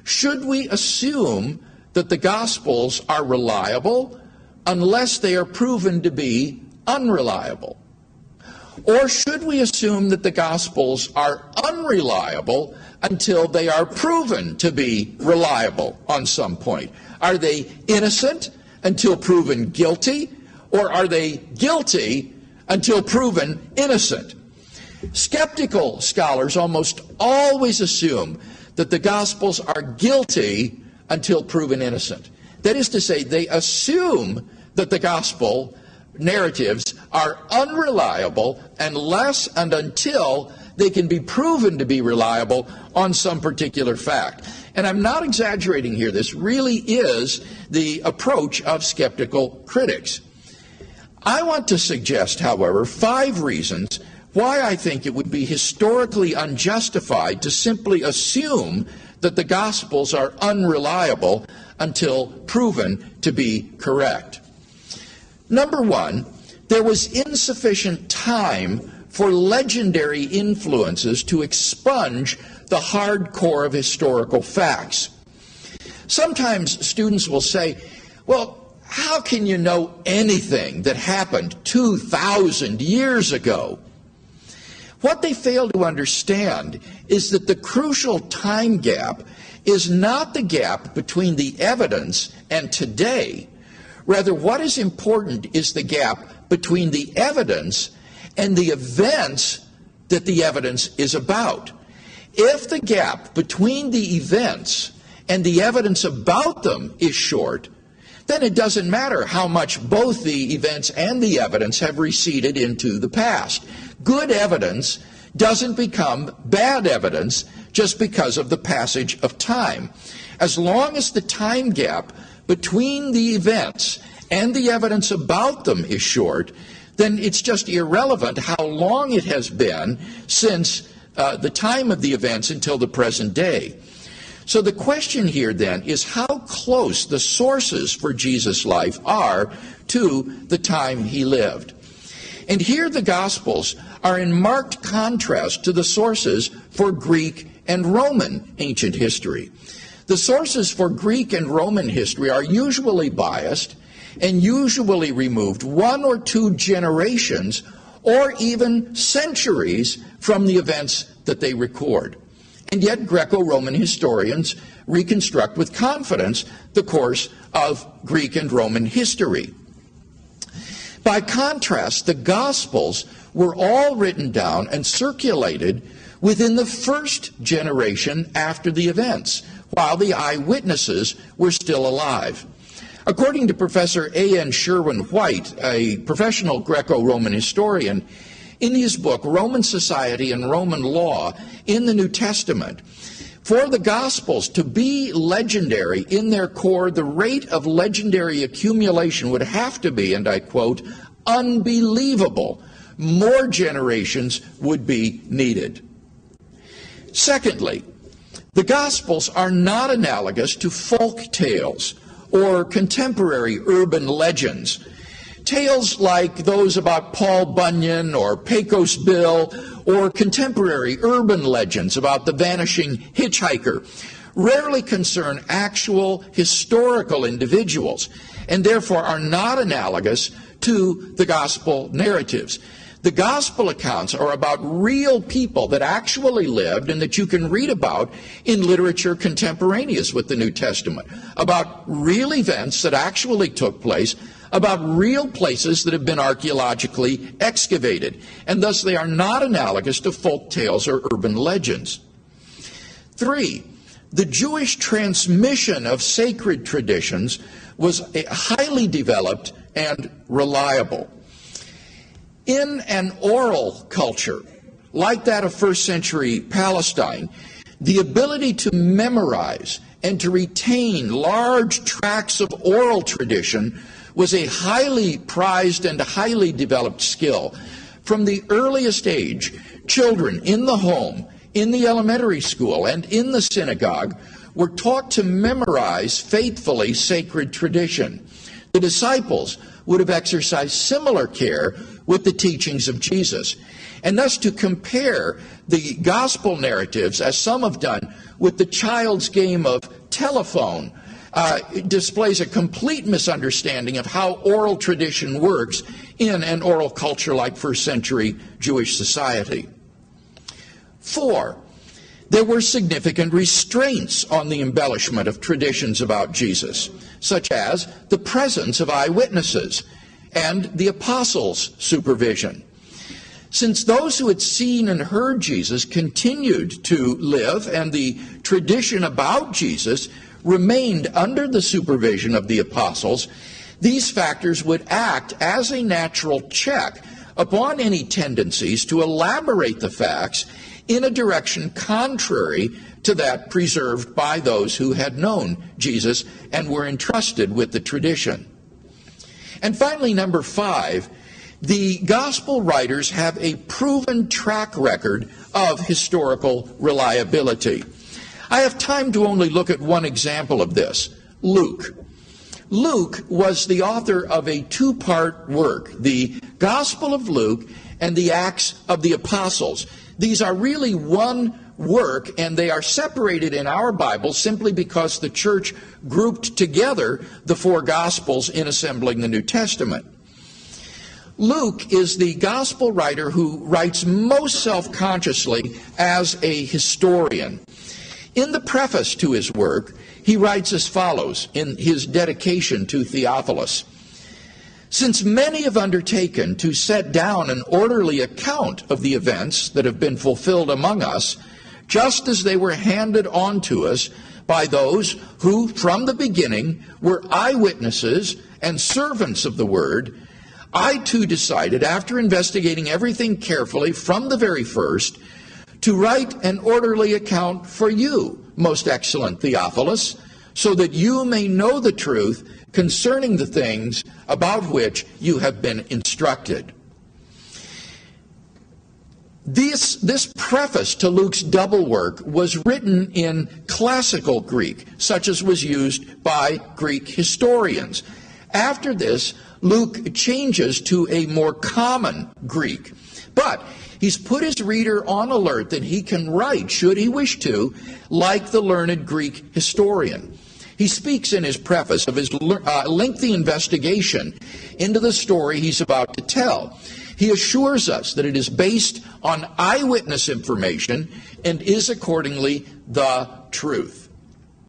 Should we assume that the Gospels are reliable unless they are proven to be unreliable? Or should we assume that the Gospels are unreliable until they are proven to be reliable on some point? Are they innocent until proven guilty, or are they guilty until proven innocent? Skeptical scholars almost always assume that the Gospels are guilty until proven innocent. That is to say, they assume that the Gospel narratives are unreliable unless and until they can be proven to be reliable on some particular fact. And I'm not exaggerating here. This really is the approach of skeptical critics. I want to suggest, however, 5 reasons why I think it would be historically unjustified to simply assume that the Gospels are unreliable until proven to be correct. Number 1, there was insufficient time for legendary influences to expunge the hard core of historical facts. Sometimes students will say, well, how can you know anything that happened 2,000 years ago? What they fail to understand is that the crucial time gap is not the gap between the evidence and today. Rather, what is important is the gap between the evidence and the events that the evidence is about. If the gap between the events and the evidence about them is short, then it doesn't matter how much both the events and the evidence have receded into the past. Good evidence doesn't become bad evidence just because of the passage of time. As long as the time gap between the events and the evidence about them is short, then it's just irrelevant how long it has been since the time of the events until the present day. So the question here then is how close the sources for Jesus' life are to the time he lived. And here the Gospels are in marked contrast to the sources for Greek and Roman ancient history. The sources for Greek and Roman history are usually biased and usually removed 1 or 2 generations or even centuries from the events that they record. And yet Greco-Roman historians reconstruct with confidence the course of Greek and Roman history. By contrast, the Gospels were all written down and circulated within the first generation after the events, while the eyewitnesses were still alive. According to Professor A.N. Sherwin-White, a professional Greco-Roman historian, in his book, Roman Society and Roman Law in the New Testament, for the Gospels to be legendary in their core, the rate of legendary accumulation would have to be, and I quote, unbelievable. More generations would be needed. Secondly, the Gospels are not analogous to folk tales or contemporary urban legends. Tales like those about Paul Bunyan or Pecos Bill or contemporary urban legends about the vanishing hitchhiker rarely concern actual historical individuals and therefore are not analogous to the gospel narratives. The gospel accounts are about real people that actually lived and that you can read about in literature contemporaneous with the New Testament, about real events that actually took place, about real places that have been archaeologically excavated, and thus they are not analogous to folk tales or urban legends. 3, the Jewish transmission of sacred traditions was highly developed and reliable. In an oral culture like that of first century Palestine, the ability to memorize and to retain large tracts of oral tradition was a highly prized and highly developed skill. From the earliest age, children in the home, in the elementary school, and in the synagogue were taught to memorize faithfully sacred tradition. The disciples would have exercised similar care with the teachings of Jesus, and thus to compare the gospel narratives, as some have done, with the child's game of telephone, displays a complete misunderstanding of how oral tradition works in an oral culture like first century Jewish society. 4, there were significant restraints on the embellishment of traditions about Jesus, such as the presence of eyewitnesses and the apostles' supervision. Since those who had seen and heard Jesus continued to live, and the tradition about Jesus remained under the supervision of the apostles, these factors would act as a natural check upon any tendencies to elaborate the facts in a direction contrary to that preserved by those who had known Jesus and were entrusted with the tradition. And finally, number 5, the gospel writers have a proven track record of historical reliability. I have time to only look at one example of this: Luke. Luke was the author of a 2-part work, the Gospel of Luke and the Acts of the Apostles. These are really one work, and they are separated in our Bible simply because the church grouped together the 4 Gospels in assembling the New Testament. Luke is the gospel writer who writes most self-consciously as a historian. In the preface to his work, he writes as follows in his dedication to Theophilus: "Since many have undertaken to set down an orderly account of the events that have been fulfilled among us, just as they were handed on to us by those who from the beginning were eyewitnesses and servants of the word, I too decided, after investigating everything carefully from the very first, to write an orderly account for you, most excellent Theophilus, so that you may know the truth concerning the things about which you have been instructed." This preface to Luke's double work was written in classical Greek, such as was used by Greek historians. After this, Luke changes to a more common Greek, but he's put his reader on alert that he can write, should he wish to, like the learned Greek historian. He speaks in his preface of his lengthy investigation into the story he's about to tell. He assures us that it is based on eyewitness information and is accordingly the truth.